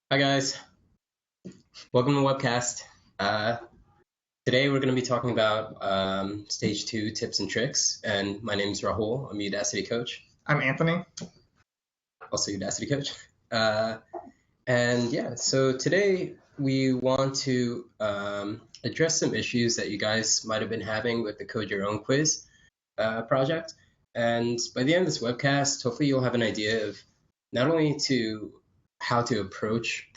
Hi guys, welcome to Webcast. Uh, Today we're going to be talking about Stage 2 tips and tricks, and my name is Rahul. I'm a Udacity coach, I'm Anthony. also Udacity coach. Uh, and yeah, so today we want to address some issues that you guys might have been having with the Code Your Own quiz project. And by the end of this webcast, hopefully you'll have an idea of not only to how to approach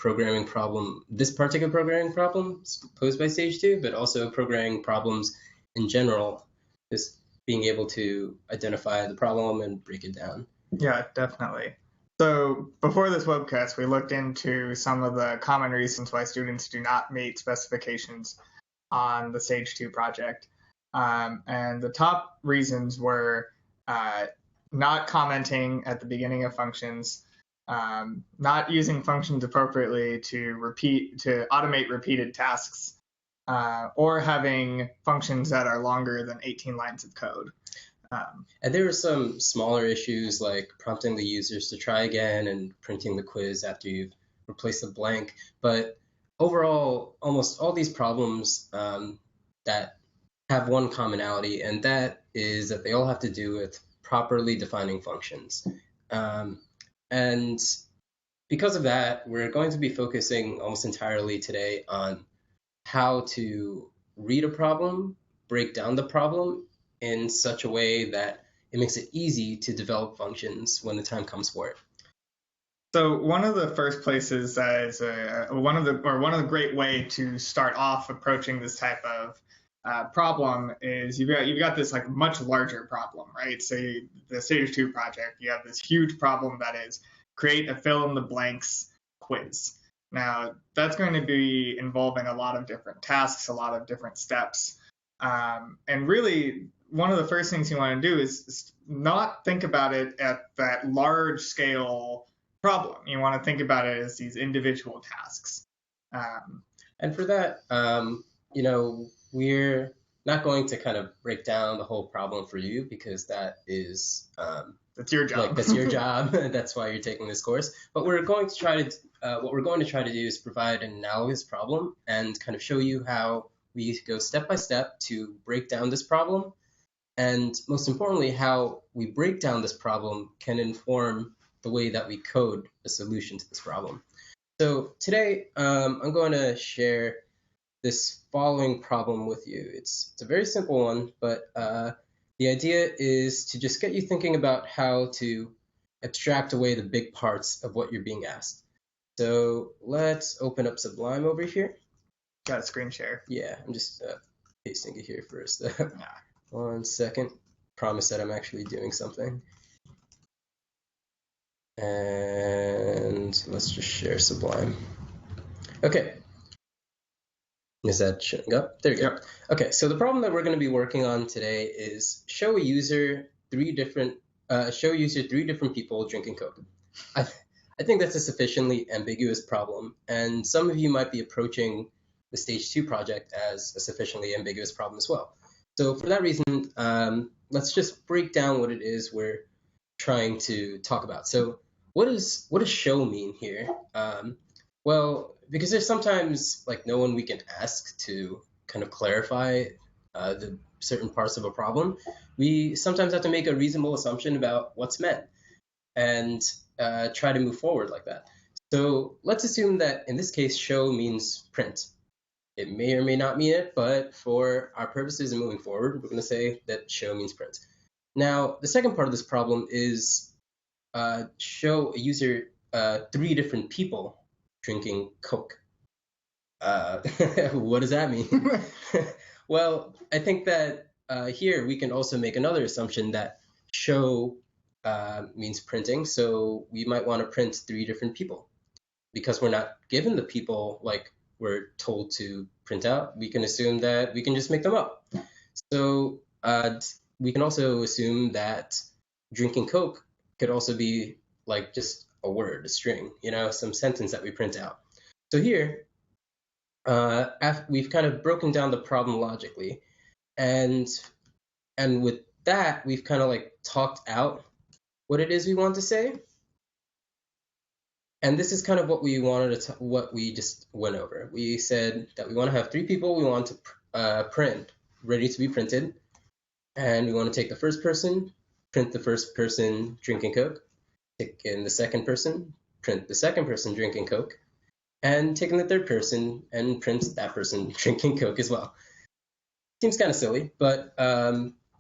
this particular programming problem posed by Stage 2, but also programming problems in general, just being able to identify the problem and break it down. Yeah, definitely. So before this webcast, we looked into some of the common reasons why students do not meet specifications on the Stage 2 project. And the top reasons were uh, not commenting at the beginning of functions, not using functions appropriately to automate repeated tasks, or having functions that are longer than 18 lines of code. And there are some smaller issues like prompting the users to try again and printing the quiz after you've replaced the blank. But overall, almost all these problems that have one commonality, and that is that they all have to do with properly defining functions. Um, and because of that, we're going to be focusing almost entirely today on how to read a problem, break down the problem in such a way that it makes it easy to develop functions when the time comes for it. So one of the first places that is one of the great way to start off approaching this type of problem is you've got this like much larger problem, right? Say the Stage 2 project, you have this huge problem that is create a fill in the blanks quiz. Now that's going to be involving a lot of different tasks, a lot of different steps, and really one of the first things you want to do is not think about it at that large scale problem. You want to think about it as these individual tasks. Um, And for that, we're not going to kind of break down the whole problem for you because that is that's your job. that's your job. That's why you're taking this course. But we're going to try to what we're going to try to do is provide an analogous problem and kind of show you how we go step by step to break down this problem, and most importantly, how we break down this problem can inform the way that we code a solution to this problem. So today, I'm going to share this following problem with you. It's a very simple one, but the idea is to just get you thinking about how to abstract away the big parts of what you're being asked. So let's open up Sublime over here. Got a screen share. Yeah, I'm just pasting it here first. One second. Promise that I'm actually doing something. And let's just share Sublime. Okay. Is that showing up? There you go. Yep. Okay, so the problem that we're going to be working on today is show user three different people drinking Coke. I think that's a sufficiently ambiguous problem, and some of you might be approaching the Stage 2 project as a sufficiently ambiguous problem as well. So for that reason, let's just break down what it is we're trying to talk about. So what does show mean here? Well, because there's sometimes like no one we can ask to kind of clarify the certain parts of a problem, we sometimes have to make a reasonable assumption about what's meant and try to move forward like that. So let's assume that in this case, show means print. It may or may not mean it, but for our purposes and moving forward, we're going to say that show means print. Now, the second part of this problem is show a user three different people drinking Coke. What does that mean? Well, I think that here we can also make another assumption that show means printing. So we might want to print three different people. Because we're not given the people like we're told to print out, we can assume that we can just make them up. So we can also assume that drinking Coke could also be like just a word, a string, some sentence that we print out. So here, we've kind of broken down the problem logically, and with that, we've kind of like talked out what it is we want to say. And this is kind of what we wanted to, what we just went over. We said that we want to have three people we want to print, ready to be printed. And we want to take the first person, print the first person drinking Coke, take in the second person, print the second person drinking Coke, and take in the third person and print that person drinking Coke as well. Seems kind of silly, but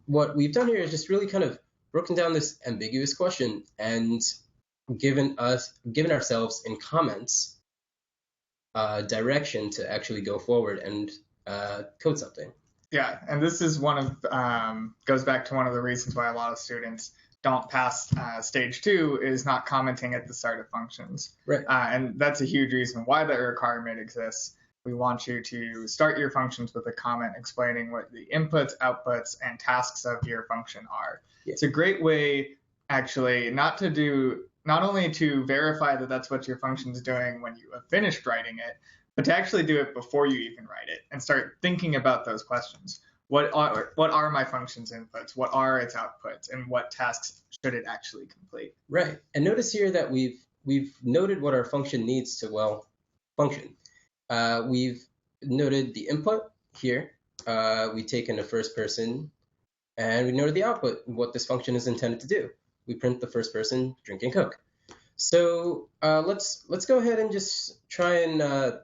what we've done here is just really kind of broken down this ambiguous question and given ourselves in comments direction to actually go forward and code something. Yeah, and this is one of goes back to one of the reasons why a lot of students don't pass stage 2 is not commenting at the start of functions. Right. And that's a huge reason why that requirement exists. We want you to start your functions with a comment explaining what the inputs, outputs, and tasks of your function are. Yeah. It's a great way, actually, not only to verify that that's what your function is doing when you have finished writing it, but to actually do it before you even write it and start thinking about those questions. What are my function's inputs? What are its outputs? And what tasks should it actually complete? Right. And notice here that we've noted what our function needs to, well, function. We've noted the input here. We take in the first person, and we noted the output, what this function is intended to do. We print the first person drinking Coke. So let's go ahead and just try and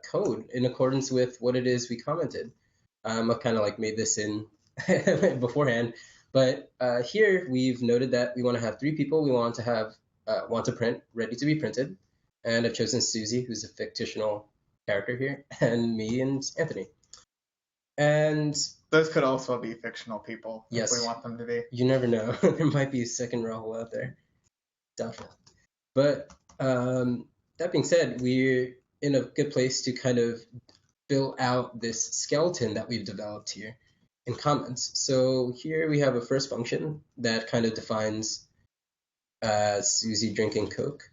code in accordance with what it is we commented. I've kind of like made this in beforehand, but here we've noted that we want to have three people we want to print, ready to be printed, and I've chosen Susie, who's a fictional character here, and me and Anthony. And those could also be fictional people. Yes, if we want them to be. You never know. There might be a second Rahul out there. Doubtful. But that being said, we're in a good place to kind of fill out this skeleton that we've developed here in comments. So here we have a first function that kind of defines Susie drinking Coke.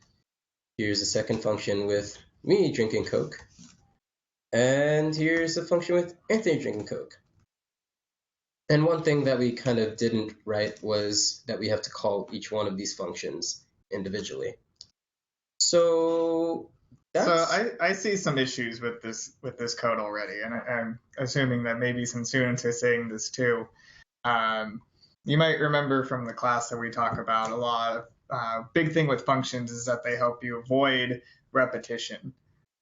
Here's a second function with me drinking Coke. And here's a function with Anthony drinking Coke. And one thing that we kind of didn't write was that we have to call each one of these functions individually. So I see some issues with this code already, and I'm assuming that maybe some students are saying this too. You might remember from the class that we talk about a lot of big thing with functions is that they help you avoid repetition.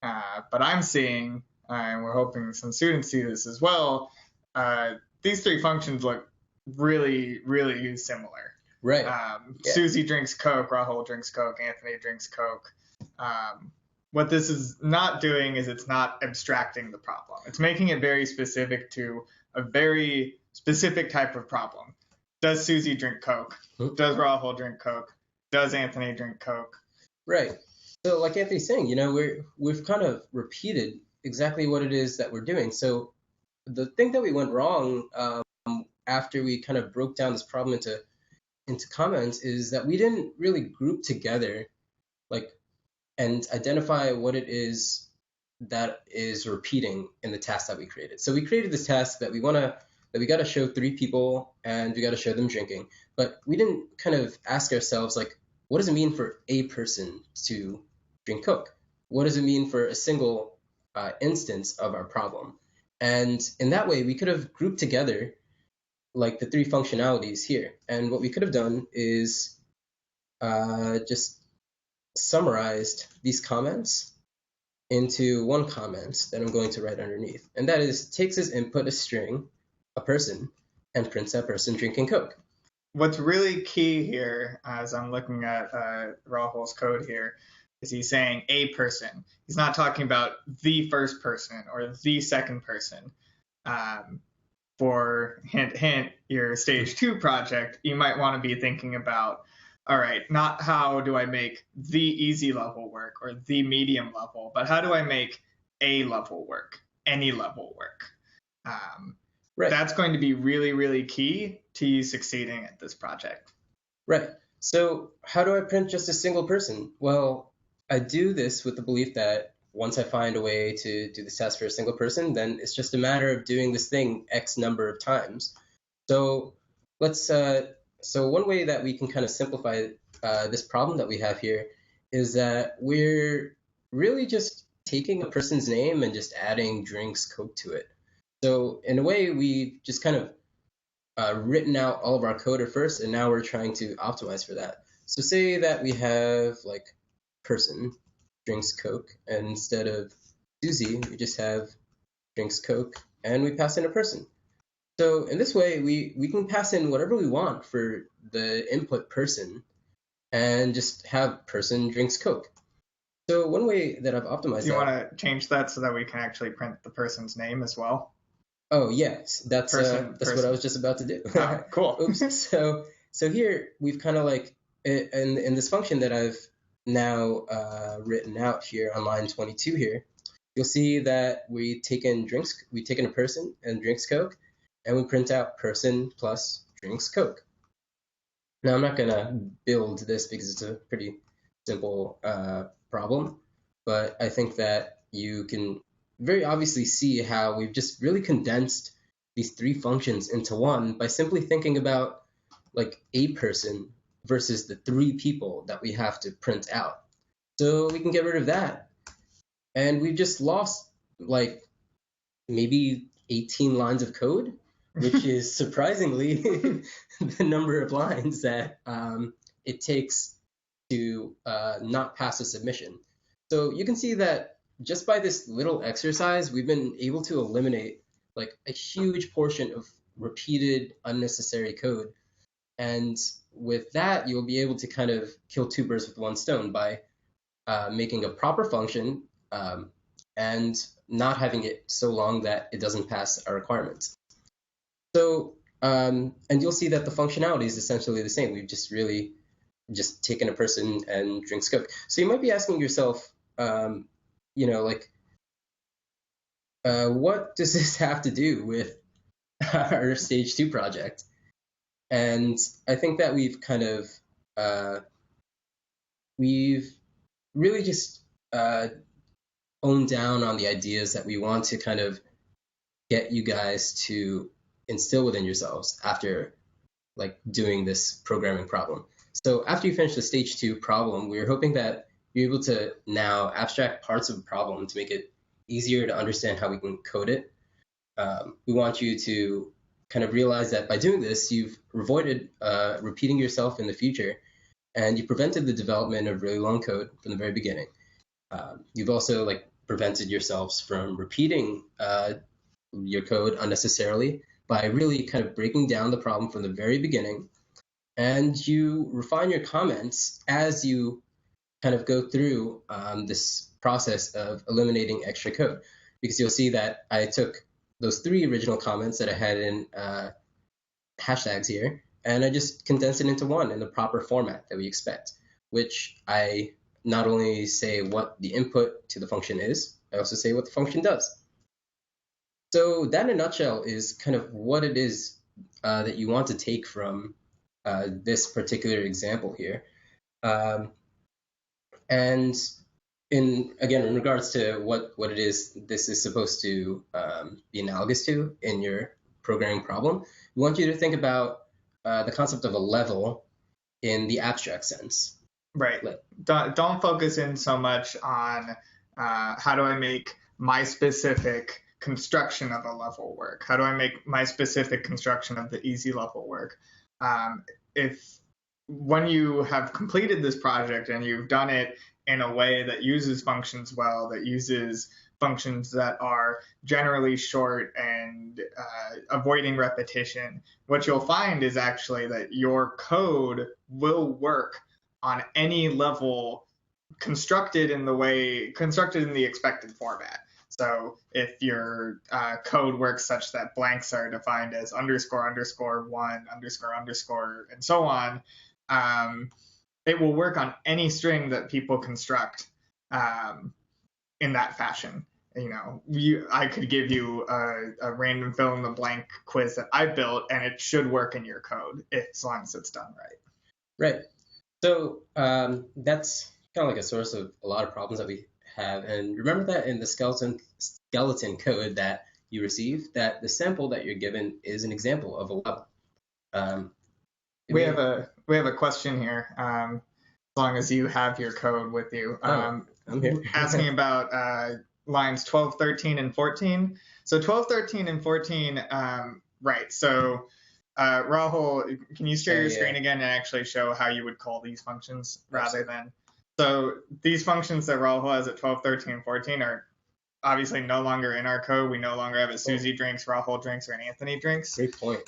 But I'm seeing, and we're hoping some students see this as well, these three functions look really, really similar. Right. Yeah. Susie drinks Coke, Rahul drinks Coke, Anthony drinks Coke. What this is not doing is it's not abstracting the problem. It's making it very specific to a very specific type of problem. Does Susie drink Coke? Does Rahul drink Coke? Does Anthony drink Coke? Right. So like Anthony's saying, we've kind of repeated exactly what it is that we're doing. So the thing that we went wrong after we kind of broke down this problem into comments is that we didn't really group together and identify what it is that is repeating in the task that we created. So we created this task that we got to show three people and we got to show them drinking, but we didn't kind of ask ourselves what does it mean for a person to drink Coke? What does it mean for a single instance of our problem? And in that way, we could have grouped together the three functionalities here. And what we could have done is just summarized these comments into one comment that I'm going to write underneath. And that is, takes as input a string, a person, and prints that person drinking Coke. What's really key here, as I'm looking at Rahul's code here, is he's saying a person. He's not talking about the first person or the second person. For hint, your stage 2 project, you might want to be thinking about, all right, not how do I make the easy level work or the medium level, but how do I make a level work, any level work? Right. That's going to be really, really key to you succeeding at this project. Right. So how do I print just a single person? Well, I do this with the belief that once I find a way to do this task for a single person, then it's just a matter of doing this thing X number of times. So so one way that we can kind of simplify this problem that we have here is that we're really just taking a person's name and just adding drinks Coke to it. So in a way, we've just kind of written out all of our code at first, and now we're trying to optimize for that. So say that we have like person drinks Coke, and instead of Susie, we just have drinks Coke, and we pass in a person. So in this way, we can pass in whatever we want for the input person and just have person drinks Coke. So one way that I've optimized Do you that. want to change that so that we can actually print the person's name as well? Oh yes, that's what I was just about to do. Oh, cool. Oops. So here we've kind of like in this function that I've now written out here on line 22 here, you'll see that we've taken a person and drinks Coke, and we print out person plus drinks Coke. Now I'm not gonna build this because it's a pretty simple problem, but I think that you can very obviously see how we've just really condensed these three functions into one by simply thinking about like a person versus the three people that we have to print out. So we can get rid of that. And we've just lost like maybe 18 lines of code, which is surprisingly the number of lines that it takes to not pass a submission. So you can see that just by this little exercise, we've been able to eliminate like a huge portion of repeated unnecessary code. And with that, you'll be able to kind of kill two birds with one stone by making a proper function and not having it so long that it doesn't pass our requirements. So, and you'll see that the functionality is essentially the same. We've just really just taken a person and drinks Coke. So you might be asking yourself, like, what does this have to do with our stage 2 project? And I think that we've kind of, we've really just honed down on the ideas that we want to kind of get you guys to instill within yourselves after like doing this programming problem. So after you finish the stage 2 problem, we're hoping that you're able to now abstract parts of the problem to make it easier to understand how we can code it. We want you to kind of realize that by doing this, you've avoided repeating yourself in the future, and you prevented the development of really long code from the very beginning. You've also like prevented yourselves from repeating your code unnecessarily by really kind of breaking down the problem from the very beginning. And you refine your comments as you kind of go through this process of eliminating extra code, because you'll see that I took those 3 original comments that I had in hashtags here, and I just condensed it into one in the proper format that we expect, which I not only say what the input to the function is, I also say what the function does. So that in a nutshell is kind of what it is that you want to take from this particular example here. And in regards to what it is this is supposed to be analogous to in your programming problem, we want you to think about the concept of a level in the abstract sense. Right. Don't focus in so much on how do I make my specific construction of a level work? How do I make my specific construction of the easy level work? If when you have completed this project and you've done it in a way that uses functions well, that uses functions that are generally short and avoiding repetition, what you'll find is actually that your code will work on any level constructed in the expected format. So if your code works such that blanks are defined as underscore underscore one underscore underscore and so on, it will work on any string that people construct in that fashion. I could give you a random fill in the blank quiz that I built, and it should work in your code as long as it's done right. Right. So that's kind of like a source of a lot of problems that we have. And remember that in the skeleton code that you receive, that the sample that you're given is an example of a level. We have a question here. long as you have your code with you. I'm here. Asking about lines 12, 13, and 14. So 12, 13, and 14, right. So Rahul, can you share your screen again and actually show how you would call these functions rather than... So these functions that Rahul has at 12, 13, and 14 are obviously no longer in our code. We no longer have a Susie drinks, Rahul drinks, or an Anthony drinks. Great point.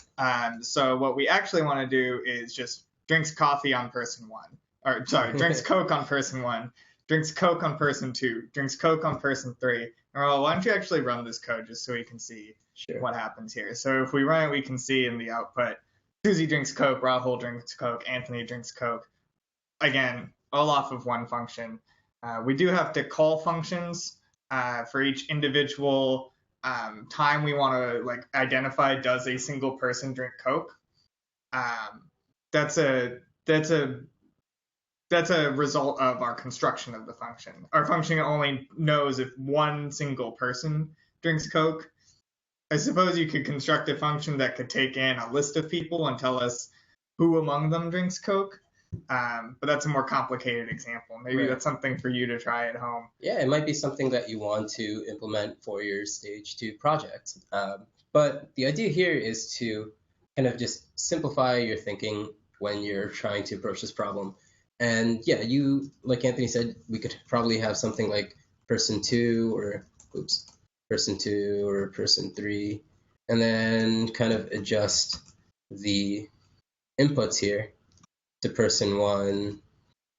So what we actually want to do is just drinks coffee on person one. Or sorry, drinks Coke on person one, drinks Coke on person two, drinks Coke on person three. Rahul, why don't you actually run this code just so we can see what happens here? So if we run it, we can see in the output, Susie drinks Coke, Rahul drinks Coke, Anthony drinks Coke. Again, all off of one function. We do have to call functions for each individual time we want to like identify does a single person drink Coke. That's a result of our construction of the function. Our function only knows if one single person drinks Coke. I suppose you could construct a function that could take in a list of people and tell us who among them drinks Coke. But that's a more complicated example. Maybe that's something for you to try at home. Yeah, it might be something that you want to implement for your stage 2 project. But the idea here is to kind of just simplify your thinking when you're trying to approach this problem. And yeah, you, like Anthony said, we could probably have something like person 2 or person 3, and then kind of adjust the inputs here to person 1,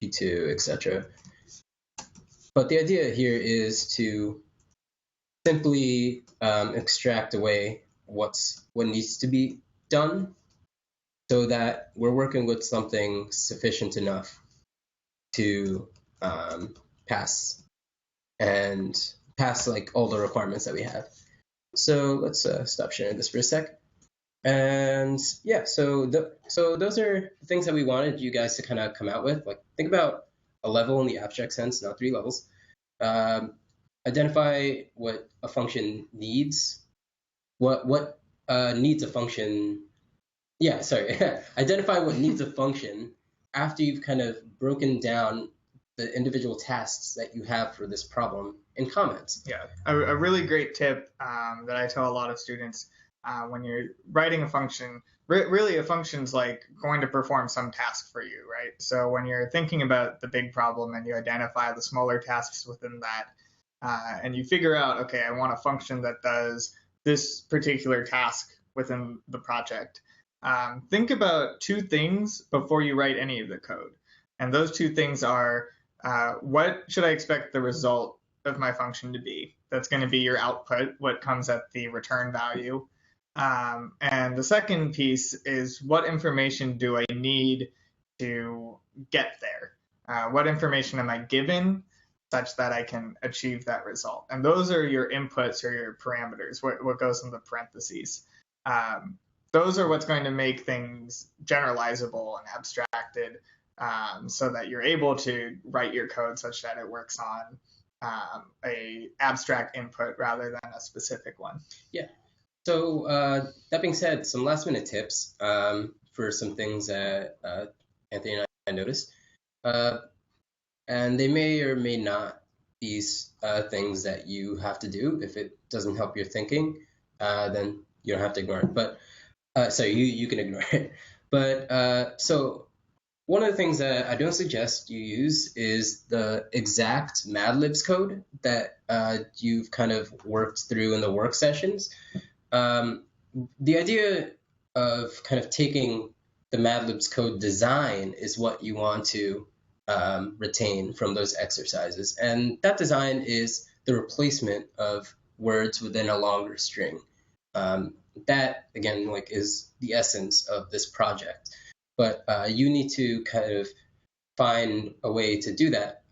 P2, etc. But the idea here is to simply extract away what needs to be done so that we're working with something sufficient enough to pass like all the requirements that we have. So let's stop sharing this for a sec. And yeah, so those are the things that we wanted you guys to kind of come out with. Like, think about a level in the abstract sense, not 3 levels. Identify what a function needs. What needs a function. Yeah, sorry. Identify what needs a function after you've kind of broken down the individual tasks that you have for this problem in comments. Yeah, a really great tip that I tell a lot of students when you're writing a function, really a function's like going to perform some task for you, right? So when you're thinking about the big problem and you identify the smaller tasks within that, and you figure out, okay, I want a function that does this particular task within the project. Think about 2 things before you write any of the code. And those 2 things are, what should I expect the result of my function to be? That's going to be your output, what comes at the return value. And the second piece is, what information do I need to get there? What information am I given such that I can achieve that result? And those are your inputs or your parameters, what goes in the parentheses. Those are what's going to make things generalizable and abstracted, so that you're able to write your code such that it works on a abstract input rather than a specific one. Yeah. So that being said, some last minute tips for some things that Anthony and I noticed. And they may or may not be things that you have to do. If it doesn't help your thinking, then you don't have to ignore it. But so you can ignore it. But so one of the things that I don't suggest you use is the exact Mad Libs code that you've kind of worked through in the work sessions. The idea of kind of taking the Mad Libs code design is what you want to retain from those exercises. And that design is the replacement of words within a longer string. That, again, like is the essence of this project. But you need to kind of find a way to do that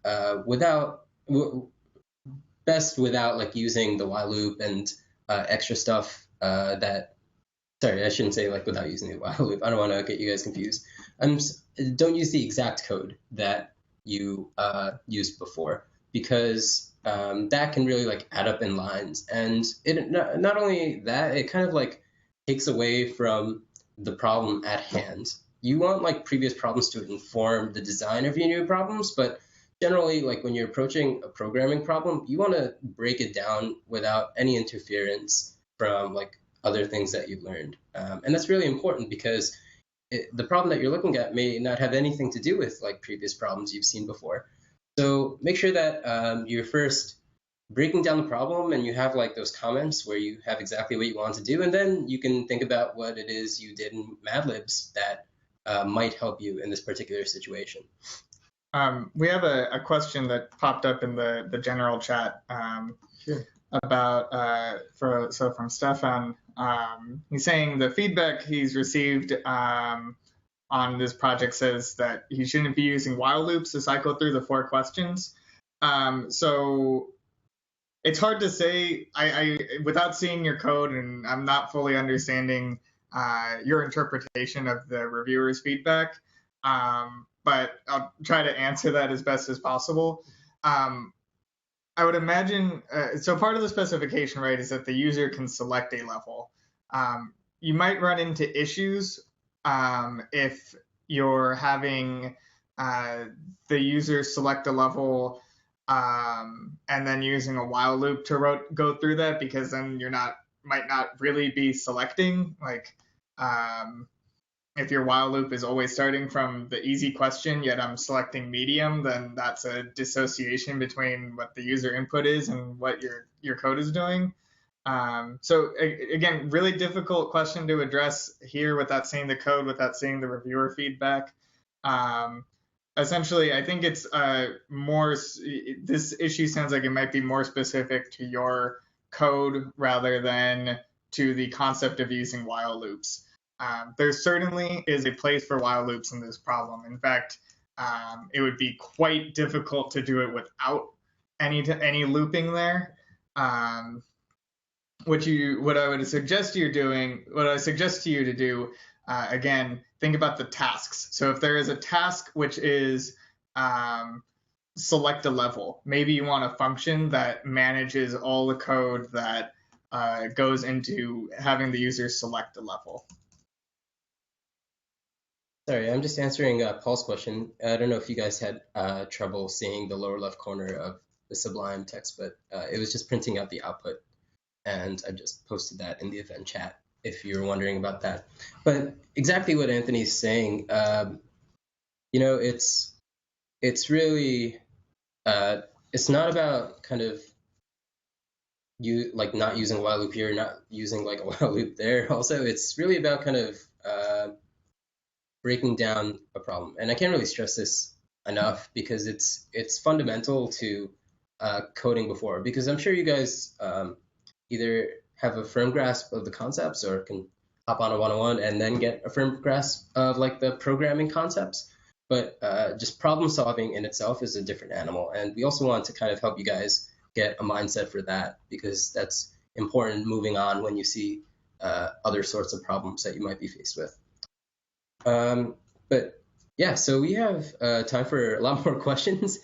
without like using the while loop and extra stuff sorry, I shouldn't say like without using the while loop. I don't want to get you guys confused. Don't use the exact code that you used before, because that can really like add up in lines. And it not only that, it kind of like takes away from the problem at hand. you want like previous problems to inform the design of your new problems, but generally, like when you're approaching a programming problem, you want to break it down without any interference from like other things that you've learned. And that's really important because the problem that you're looking at may not have anything to do with like previous problems you've seen before. So make sure that you're first breaking down the problem and you have like those comments where you have exactly what you want to do, and then you can think about what it is you did in Mad Libs that might help you in this particular situation. We have a question that popped up in the general chat Sure. about from Stefan. He's saying the feedback he's received on this project says that he shouldn't be using while loops to cycle through the 4 questions. So it's hard to say I without seeing your code, and I'm not fully understanding your interpretation of the reviewer's feedback. But I'll try to answer that as best as possible. I would imagine, so part of the specification, right, is that the user can select a level. You might run into issues if you're having the user select a level and then using a while loop to go through that, because then might not really be selecting. Like if your while loop is always starting from the easy question, yet I'm selecting medium, then that's a dissociation between what the user input is and what your code is doing. So again, really difficult question to address here without seeing the code, without seeing the reviewer feedback. Essentially, I think it's this issue sounds like it might be more specific to your code rather than to the concept of using while loops. There certainly is a place for while loops in this problem. In fact, it would be quite difficult to do it without any looping there. What I would suggest you to do, again, think about the tasks. So if there is a task which is select a level, maybe you want a function that manages all the code that goes into having the user select a level. Sorry, I'm just answering Paul's question. I don't know if you guys had trouble seeing the lower left corner of the Sublime text, but it was just printing out the output. And I just posted that in the event chat if you were wondering about that. But exactly what Anthony's saying, it's really, it's not about kind of you like not using a while loop here, not using like a while loop there. Also, it's really about kind of breaking down a problem. And I can't really stress this enough because it's fundamental to coding before, because I'm sure you guys either have a firm grasp of the concepts or can hop on a 101 and then get a firm grasp of like the programming concepts. But just problem solving in itself is a different animal. And we also want to kind of help you guys get a mindset for that, because that's important moving on when you see other sorts of problems that you might be faced with. But yeah, so we have time for a lot more questions.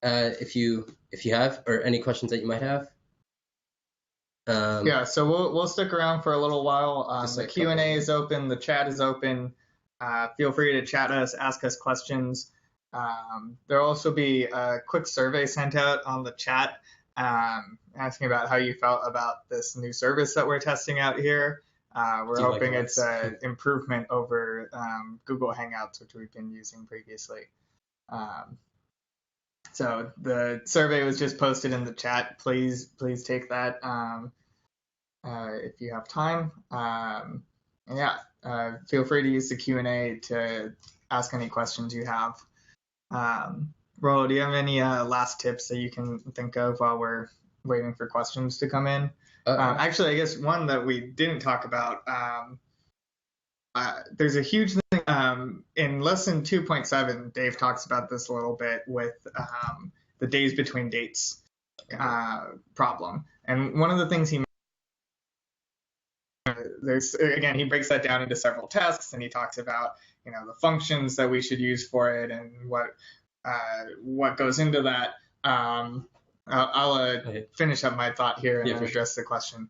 If you have, or any questions that you might have. Yeah, so we'll stick around for a little while. The Q&A is open, the chat is open. Feel free to chat us, ask us questions. There'll also be a quick survey sent out on the chat asking about how you felt about this new service that we're testing out here. We're hoping it's an improvement over Google Hangouts, which we've been using previously. So the survey was just posted in the chat. Please take that if you have time. And yeah, feel free to use the Q&A to ask any questions you have. Rollo, do you have any last tips that you can think of while we're waiting for questions to come in? Actually, I guess one that we didn't talk about, there's a huge thing in lesson 2.7, Dave talks about this a little bit with the days between dates problem. And one of the things he breaks that down into several tasks, and he talks about, the functions that we should use for it and what goes into that. I'll finish up my thought here and then address the question.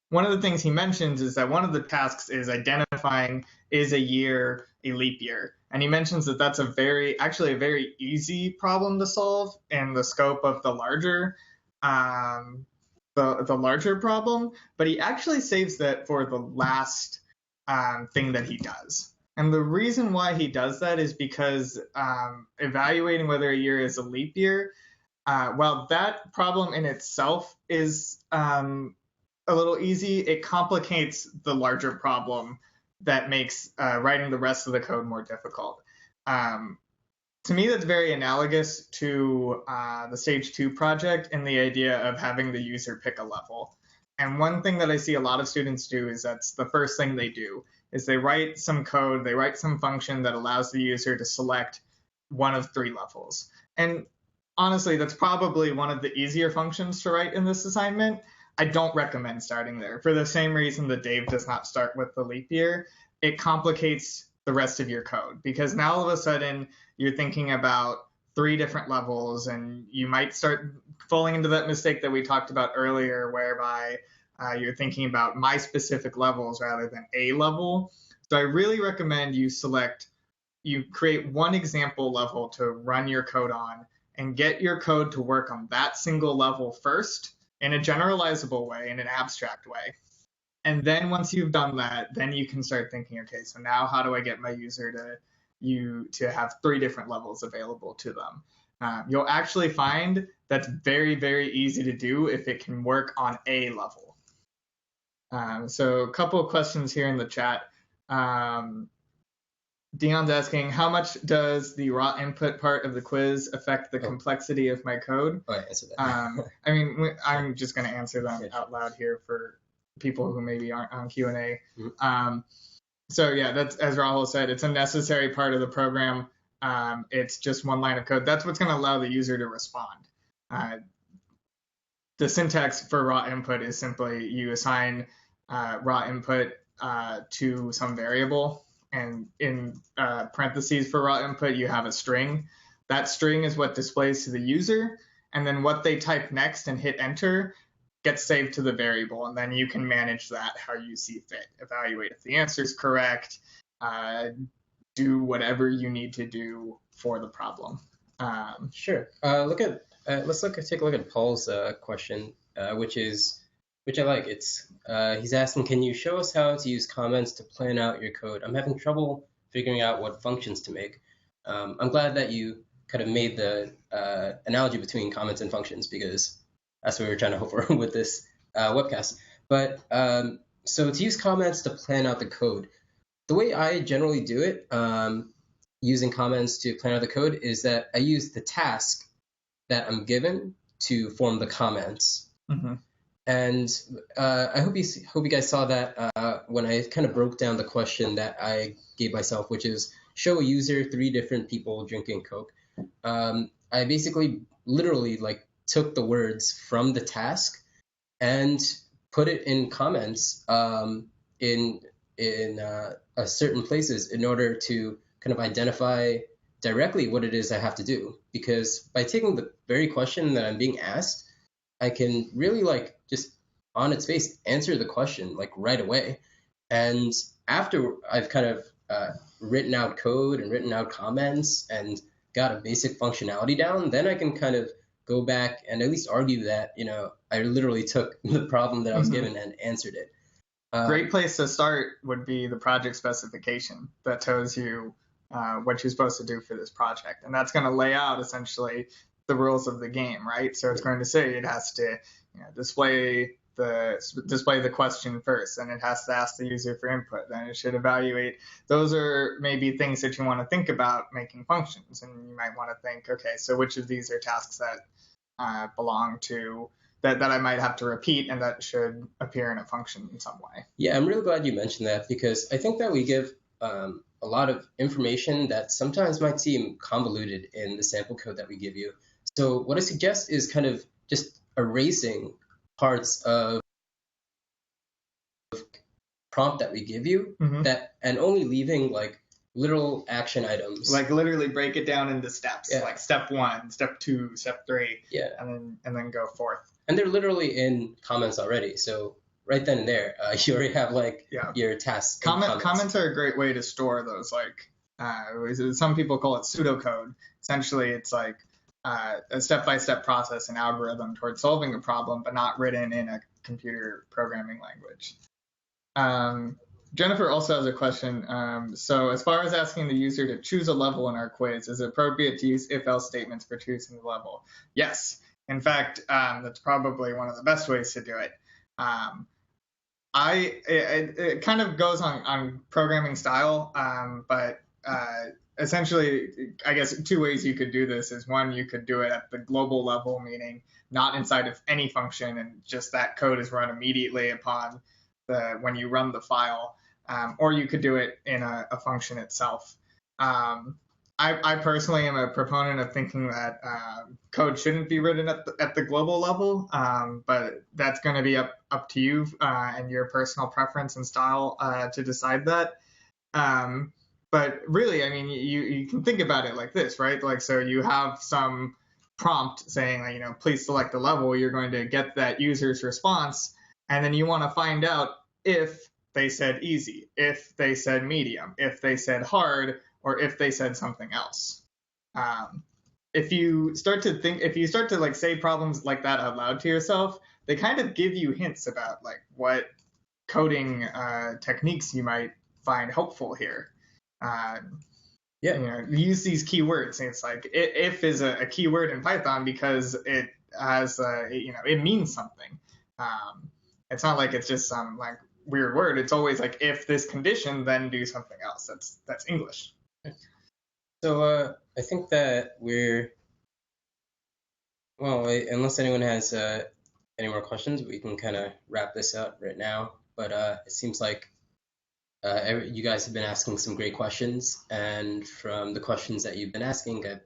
One of the things he mentions is that one of the tasks is identifying is a year a leap year? And he mentions that that's actually a very easy problem to solve in the scope of the larger problem, but he actually saves that for the last thing that he does. And the reason why he does that is because evaluating whether a year is a leap year, well, that problem in itself is a little easy. It complicates the larger problem that makes writing the rest of the code more difficult. To me, that's very analogous to the Stage 2 project and the idea of having the user pick a level. And one thing that I see a lot of students do is that's the first thing they do, is they write some code, they write some function that allows the user to select one of 3 levels. And honestly, that's probably one of the easier functions to write in this assignment. I don't recommend starting there for the same reason that Dave does not start with the leap year. It complicates the rest of your code because now all of a sudden you're thinking about 3 different levels, and you might start falling into that mistake that we talked about earlier, whereby you're thinking about my specific levels rather than a level. So I really recommend you create one example level to run your code on and get your code to work on that single level first in a generalizable way, in an abstract way. And then once you've done that, then you can start thinking, okay, so now how do I get my user to have 3 different levels available to them? You'll actually find that's very, very easy to do if it can work on a level. So a couple of questions here in the chat. Dion's asking, how much does the raw input part of the quiz affect the complexity of my code? Oh, I answered that. I mean, I'm just going to answer them out loud here for people who maybe aren't on Q&A. Mm-hmm. So yeah, that's, as Rahul said, it's a necessary part of the program. It's just one line of code. That's what's going to allow the user to respond. The syntax for raw input is simply you assign raw input to some variable, and in parentheses for raw input, you have a string. That string is what displays to the user, and then what they type next and hit enter gets saved to the variable, and then you can manage that how you see fit. Evaluate if the answer is correct, do whatever you need to do for the problem. Sure. Take a look at Paul's question, which I like. He's asking, can you show us how to use comments to plan out your code? I'm having trouble figuring out what functions to make. I'm glad that you kind of made the analogy between comments and functions, because that's what we were trying to hope for with this webcast. But so to use comments to plan out the code, the way I generally do it, using comments to plan out the code, is that I use the task that I'm given to form the comments. Mm-hmm. And I hope you guys saw that when I kind of broke down the question that I gave myself, which is show a user 3 different people drinking Coke. I basically literally took the words from the task and put it in comments in certain places in order to kind of identify directly what it is I have to do. Because by taking the very question that I'm being asked, I can really just on its face answer the question right away. And after I've kind of written out code and written out comments and got a basic functionality down, then I can kind of go back and at least argue that, I literally took the problem that I was given and answered it. Great place to start would be the project specification that tells you what you're supposed to do for this project. And that's going to lay out essentially the rules of the game, right? So it's going to say it has to display the question first, and it has to ask the user for input. Then it should evaluate. Those are maybe things that you want to think about making functions, and you might want to think, okay, so which of these are tasks that belong to that I might have to repeat and that should appear in a function in some way. Yeah, I'm really glad you mentioned that, because I think that we give a lot of information that sometimes might seem convoluted in the sample code that we give you. So what I suggest is kind of just erasing parts of prompt that we give you and only leaving literal action items. Literally break it down into steps, like step 1, step 2, step 3, yeah, and then go forth. And they're literally in comments already. So right then and there, you already have like Yeah. your tasks. Comments are a great way to store those. Like some people call it pseudocode. Essentially, it's like a step-by-step process and algorithm towards solving a problem, but not written in a computer programming language. Jennifer also has a question. So as far as asking the user to choose a level in our quiz, is it appropriate to use if-else statements for choosing the level? Yes. In fact, that's probably one of the best ways to do it. It kind of goes on programming style, but essentially, I guess two ways you could do this is one, you could do it at the global level, meaning not inside of any function, and just that code is run immediately upon when you run the file, or you could do it in a function itself. I personally am a proponent of thinking that code shouldn't be written at the global level, but that's going to be up to you and your personal preference and style to decide that. But really, I mean, you can think about it like this, right? Like, so you have some prompt saying, like, please select a level. You're going to get that user's response, and then you want to find out if they said easy, if they said medium, if they said hard, or if they said something else. If you start to like say problems like that out loud to yourself, they kind of give you hints about like what coding techniques you might find helpful here. Use these keywords. It's like if is a keyword in Python because it has it means something. It's not like it's just some like weird word. It's always like if this condition, then do something else. That's English. So I think that unless anyone has any more questions, we can kind of wrap this up right now. But it seems like you guys have been asking some great questions, and from the questions that you've been asking, I've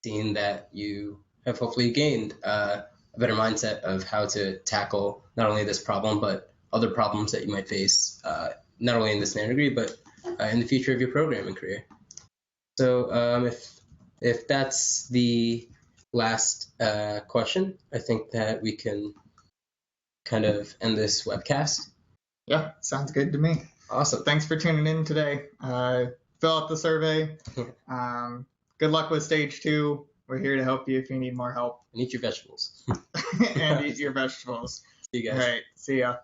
seen that you have hopefully gained a better mindset of how to tackle not only this problem, but other problems that you might face, not only in this degree, but in the future of your programming career. So if that's the last question, I think that we can kind of end this webcast. Yeah, sounds good to me. Awesome. Thanks for tuning in today. Fill out the survey. Good luck with stage 2. We're here to help you if you need more help. And eat your vegetables. And eat your vegetables. See you guys. All right. See ya.